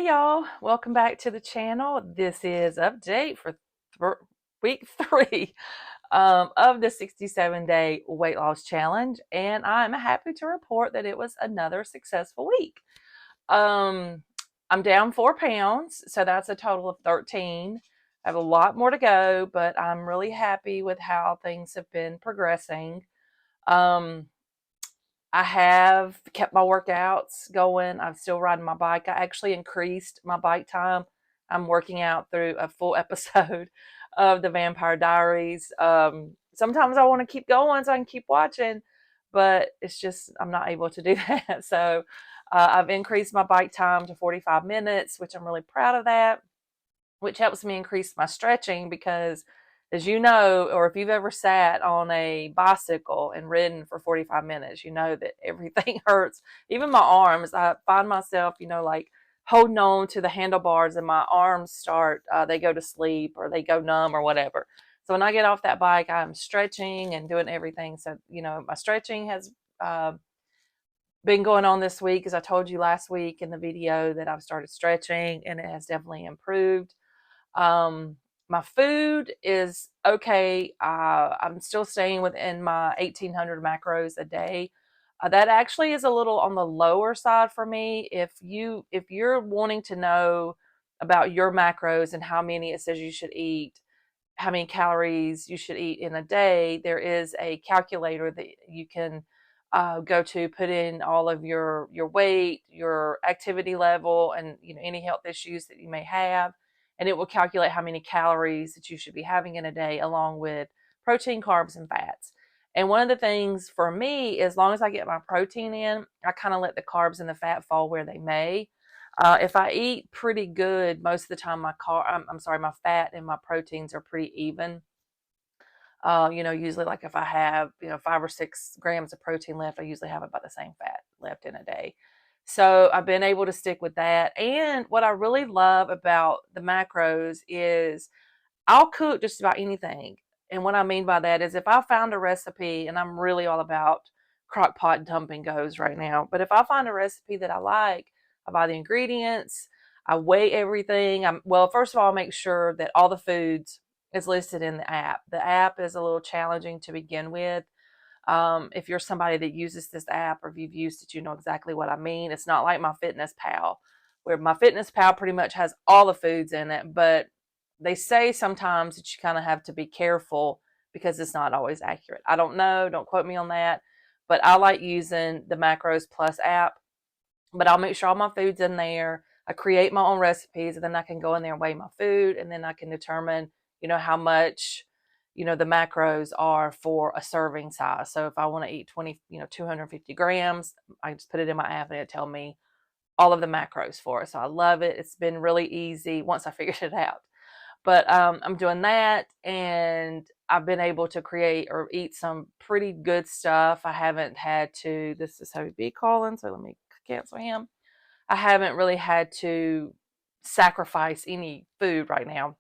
Hey y'all, welcome back to the channel. This is update for week 3 of the 67-day weight loss challenge, and I'm happy to report that it was another successful week. Um, I'm down 4 pounds, so that's a total of 13. I have a lot more to go, but I'm really happy with how things have been progressing. Um, I have kept my workouts going. I'm still riding my bike. I actually increased my bike time. I'm working out through a full episode of the Vampire Diaries. Sometimes I want to keep going so I can keep watching, but it's just I'm not able to do that. So I've increased my bike time to 45 minutes, which I'm really proud of that, which helps me increase my stretching because, as you know, or if you've ever sat on a bicycle and ridden for 45 minutes, you know that everything hurts. Even my arms, I find myself, like holding on to the handlebars and my arms they go to sleep or they go numb or whatever. So when I get off that bike, I'm stretching and doing everything. So, my stretching has been going on this week. As I told you last week in the video that I've started stretching, and it has definitely improved. My food is okay. I'm still staying within my 1,800 macros a day. That actually is a little on the lower side for me. If you're wanting to know about your macros and how many it says you should eat, how many calories you should eat in a day, there is a calculator that you can go to, put in all of your weight, your activity level, and any health issues that you may have, and it will calculate how many calories that you should be having in a day, along with protein, carbs, and fats. And one of the things for me, as long as I get my protein in, I kind of let the carbs and the fat fall where they may. If I eat pretty good, most of the time my fat and my proteins are pretty even. Usually like if I have, 5 or 6 grams of protein left, I usually have about the same fat left in a day. So I've been able to stick with that. And what I really love about the macros is I'll cook just about anything. And what I mean by that is if I found a recipe, and I'm really all about crock pot dumping goes right now, but if I find a recipe that I like, I buy the ingredients, I weigh everything. Well, first of all, I'll make sure that all the foods is listed in the app. The app is a little challenging to begin with. If you're somebody that uses this app, or if you've used it, you know exactly what I mean. It's not like my Fitness Pal, where my Fitness Pal pretty much has all the foods in it, but they say sometimes that you kind of have to be careful because it's not always accurate. I don't know, don't quote me on that, but I like using the Macros Plus app. But I'll make sure all my food's in there. I create my own recipes, and then I can go in there and weigh my food, and then I can determine, how much, the macros are for a serving size. So if I want to eat 250 grams, I just put it in my app and it'll tell me all of the macros for it. So I love it. It's been really easy once I figured it out. But I'm doing that, and I've been able to create or eat some pretty good stuff. I haven't had to, this is Hobie B calling, so let me cancel him. I haven't really had to sacrifice any food right now.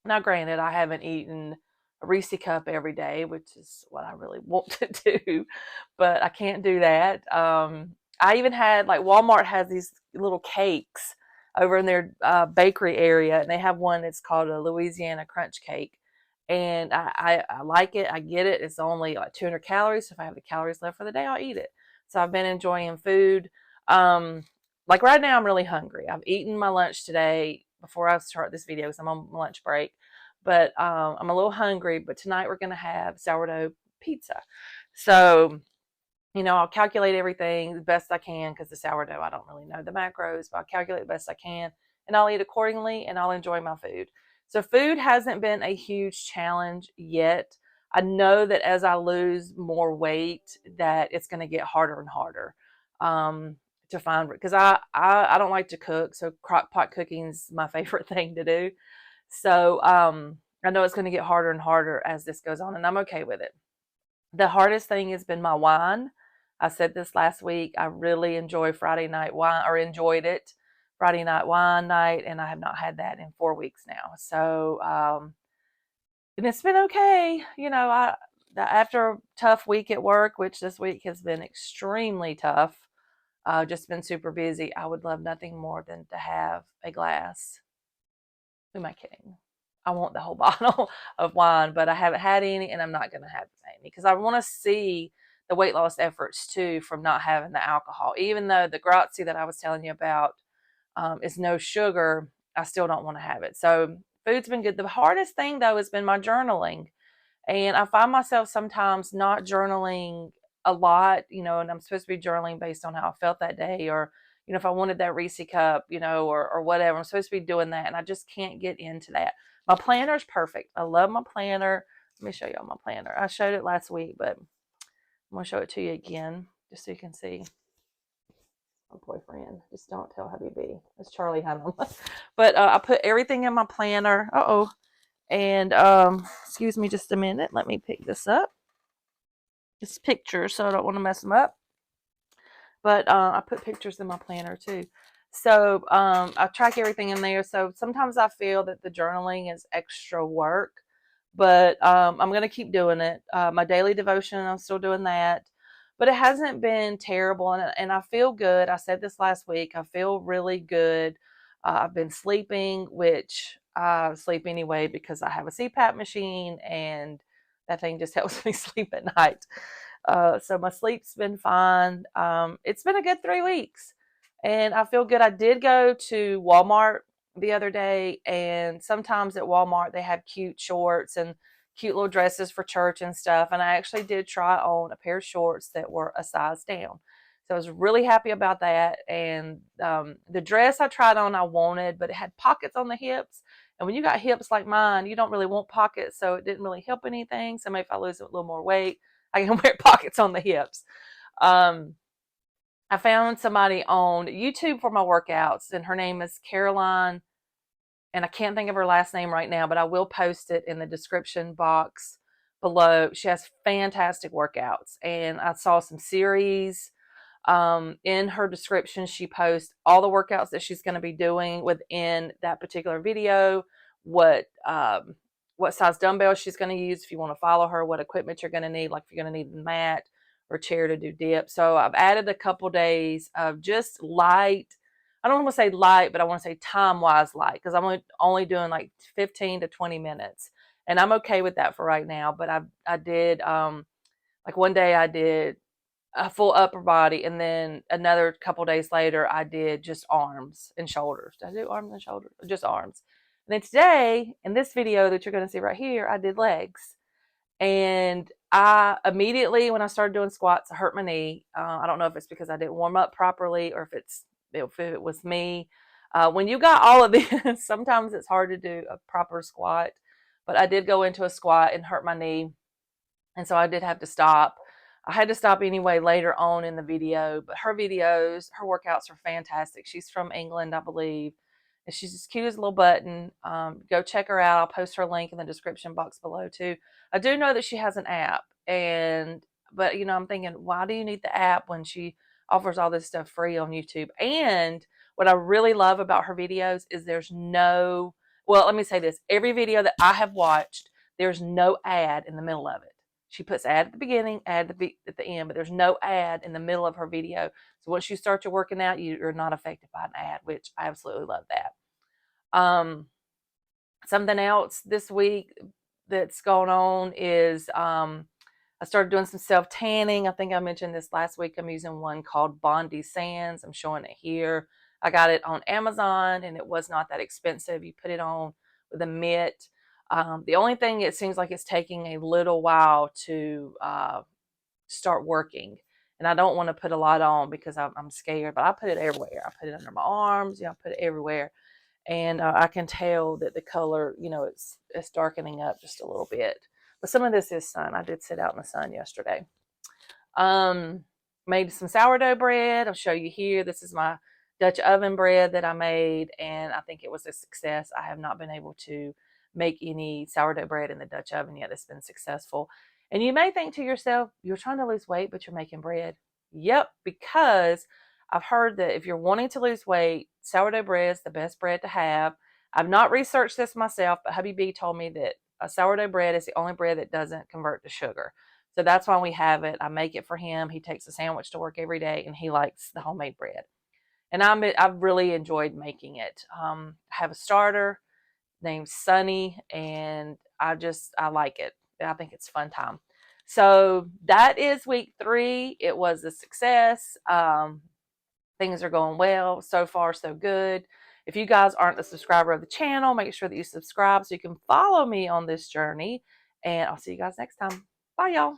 Now, granted, I haven't eaten a Reese cup every day, which is what I really want to do, but I can't do that. I even had, like, Walmart has these little cakes over in their bakery area, and they have one that's called a Louisiana Crunch Cake. And I like it. I get it. It's only like 200 calories. So if I have the calories left for the day, I'll eat it. So I've been enjoying food. Like right now, I'm really hungry. I've eaten my lunch today before I start this video because I'm on lunch break. But I'm a little hungry. But tonight we're going to have sourdough pizza. So, I'll calculate everything the best I can because the sourdough, I don't really know the macros, but I'll calculate the best I can, and I'll eat accordingly, and I'll enjoy my food. So food hasn't been a huge challenge yet. I know that as I lose more weight, that it's going to get harder and harder to find, because I don't like to cook, so crock pot cooking is my favorite thing to do. So I know it's going to get harder and harder as this goes on, and I'm okay with it. The hardest thing has been my wine. I said this last week. I really enjoy Friday night wine, or enjoyed it Friday night wine night, and I have not had that in 4 weeks now. So, and it's been okay. After a tough week at work, which this week has been extremely tough. Just been super busy. I would love nothing more than to have a glass. Who am I kidding? I want the whole bottle of wine, but I haven't had any, and I'm not going to have any because I want to see the weight loss efforts too from not having the alcohol. Even though the grazie that I was telling you about is no sugar, I still don't want to have it. So food's been good. The hardest thing though has been my journaling. And I find myself sometimes not journaling a lot, and I'm supposed to be journaling based on how I felt that day, or, if I wanted that Reese cup, or whatever, I'm supposed to be doing that. And I just can't get into that. My planner is perfect. I love my planner. Let me show y'all my planner. I showed it last week, but I'm going to show it to you again just so you can see. My boyfriend, just don't tell Habibi. It's Charlie Hunnam. But I put everything in my planner. And excuse me just a minute. Let me pick this up. It's pictures, so I don't want to mess them up. But I put pictures in my planner too. So I track everything in there. So sometimes I feel that the journaling is extra work, but I'm going to keep doing it. My daily devotion, I'm still doing that. But it hasn't been terrible, and I feel good. I said this last week. I feel really good. I've been sleeping, which I sleep anyway because I have a CPAP machine, and that thing just helps me sleep at night. So my sleep's been fine. It's been a good 3 weeks, and I feel good. I did go to Walmart the other day, and sometimes at Walmart they have cute shorts and cute little dresses for church and stuff. And I actually did try on a pair of shorts that were a size down. So I was really happy about that. And the dress I tried on, I wanted, but it had pockets on the hips. And when you got hips like mine, you don't really want pockets. So it didn't really help anything. So maybe if I lose a little more weight, I can wear pockets on the hips. I found somebody on YouTube for my workouts, and her name is Caroline, and I can't think of her last name right now, but I will post it in the description box below. She has fantastic workouts, and I saw some series. In her description, she posts all the workouts that she's going to be doing within that particular video, what size dumbbells she's going to use if you want to follow her, what equipment you're going to need, like if you're going to need a mat or chair to do dips. So I've added a couple days of just light. I don't want to say light, but I want to say time-wise light, because I'm only doing like 15 to 20 minutes. And I'm okay with that for right now. But I did, like one day I did a full upper body, and then another couple days later I did just arms and shoulders. Did I do arms and shoulders? Just arms. And then today, in this video that you're going to see right here, I did legs. And I immediately, when I started doing squats, I hurt my knee. I don't know if it's because I didn't warm up properly, or if it was me. When you got all of this, sometimes it's hard to do a proper squat. But I did go into a squat and hurt my knee, and so I did have to stop. I had to stop anyway later on in the video, but her workouts are fantastic. She's from England, I believe, and she's as cute as a little button. Go check her out. I'll post her link in the description box below too. I do know that she has an app, but I'm thinking, why do you need the app when she offers all this stuff free on YouTube? And what I really love about her videos is let me say this. Every video that I have watched, there's no ad in the middle of it. She puts ad at the beginning, ad at the end, but there's no ad in the middle of her video. So once you start your working out, you're not affected by an ad, which I absolutely love that. Something else this week that's going on is I started doing some self-tanning. I think I mentioned this last week. I'm using one called Bondi Sands. I'm showing it here. I got it on Amazon, and it was not that expensive. You put it on with a mitt. The only thing, it seems like it's taking a little while to start working. And I don't want to put a lot on because I'm scared, but I put it everywhere. I put it under my arms. I put it everywhere. And I can tell that the color, it's darkening up just a little bit. But some of this is sun. I did sit out in the sun yesterday. Made some sourdough bread. I'll show you here. This is my Dutch oven bread that I made, and I think it was a success. I have not been able to make any sourdough bread in the Dutch oven yet. It's been successful. And you may think to yourself, you're trying to lose weight, but you're making bread. Yep, because I've heard that if you're wanting to lose weight, sourdough bread is the best bread to have. I've not researched this myself, but Hubby B told me that a sourdough bread is the only bread that doesn't convert to sugar. So that's why we have it. I make it for him. He takes a sandwich to work every day, and he likes the homemade bread. And I've really enjoyed making it. I have a starter named Sunny, and I like it. I think it's a fun time. So that is week 3. It was a success. Things are going well. So far, so good. If you guys aren't a subscriber of the channel, make sure that you subscribe so you can follow me on this journey. And I'll see you guys next time. Bye, y'all.